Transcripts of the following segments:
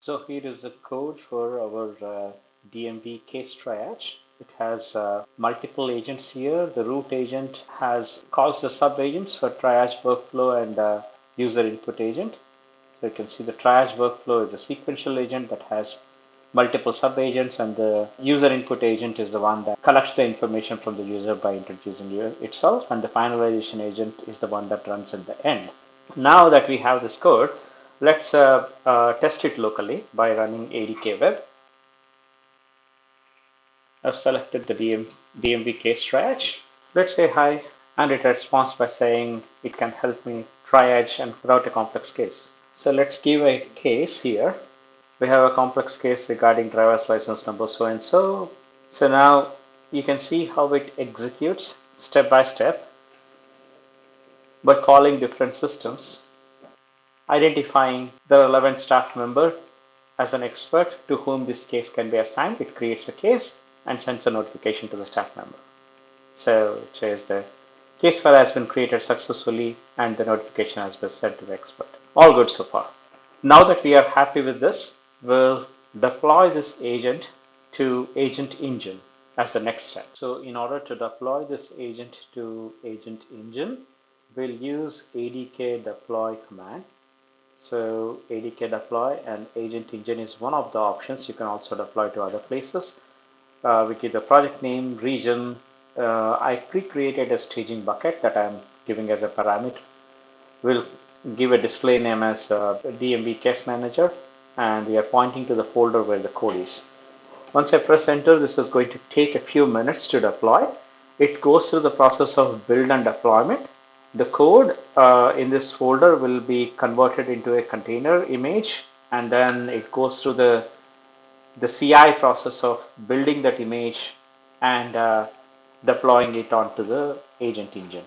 So here is the code for our DMV case triage. It has multiple agents here. The root agent has calls the sub agents for triage workflow and user input agent. So you can see the triage workflow is a sequential agent that has multiple sub agents, and the user input agent is the one that collects the information from the user by introducing itself, and the finalization agent is the one that runs at the end. Now that we have this code, let's test it locally by running ADK web. I've selected the DMV case triage. Let's say hi, and it responds by saying it can help me triage and route a complex case. So let's give a case here. We have a complex case regarding driver's license number so and so. So now you can see how it executes step by step by calling different systems, identifying the relevant staff member as an expert to whom this case can be assigned. It creates a case and sends a notification to the staff member. So it says the case file has been created successfully and the notification has been sent to the expert. All good so far. Now that we are happy with this, we'll deploy this agent to Agent Engine as the next step. So in order to deploy this agent to Agent Engine, we'll use ADK deploy command. So ADK deploy and Agent Engine is one of the options. You can also deploy to other places. We give the project name, region. I pre-created a staging bucket that I'm giving as a parameter. We'll give a display name as DMV case manager, and we are pointing to the folder where the code is. Once I press enter, this is going to take a few minutes to deploy. It goes through the process of build and deployment. The code in this folder will be converted into a container image, and then it goes through the CI process of building that image and deploying it onto the agent engine.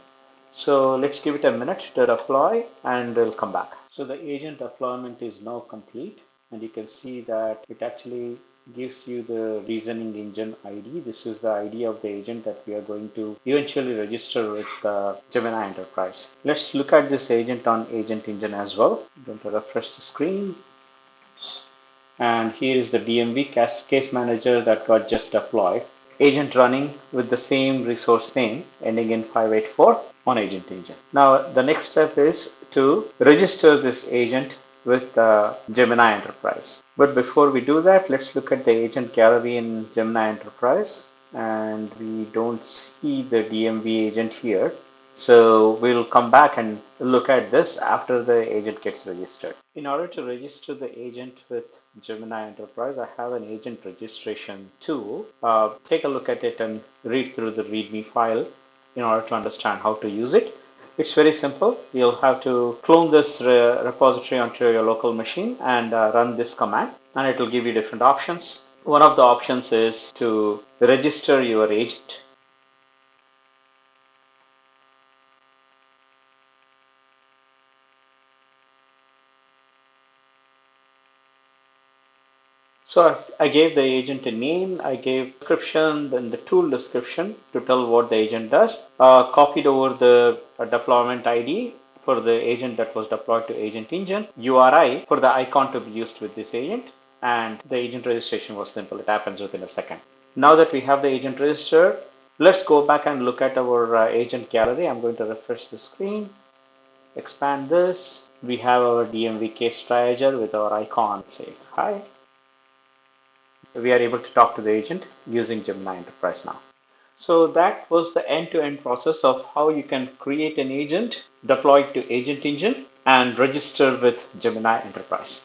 So let's give it a minute to deploy and we'll come back. So the agent deployment is now complete, and you can see that it actually gives you the reasoning engine ID. This is the ID of the agent that we are going to eventually register with Gemini Enterprise. Let's look at this agent on agent engine as well. I'm going to refresh the screen. And here is the DMV case manager that got just deployed. Agent running with the same resource name ending in 584 on Agent Engine. Now the next step is to register this agent with Gemini Enterprise. But before we do that, let's look at the agent gallery in Gemini Enterprise, and we don't see the DMV agent here. So we'll come back and look at this after the agent gets registered. In order to register the agent with Gemini Enterprise, I have an agent registration tool. Take a look at it and read through the README file in order to understand how to use it. It's very simple. You'll have to clone this repository onto your local machine and run this command, and it will give you different options. One of the options is to register your agent. So I gave the agent a name, I gave description, then the tool description to tell what the agent does. Copied over the deployment ID for the agent that was deployed to Agent Engine, URI for the icon to be used with this agent, and the agent registration was simple. It happens within a second. Now that we have the agent registered, let's go back and look at our agent gallery. I'm going to refresh the screen, expand this. We have our DMV case triager with our icon, say hi. We are able to talk to the agent using Gemini Enterprise now. So that was the end-to-end process of how you can create an agent, deploy it to Agent Engine, and register with Gemini Enterprise.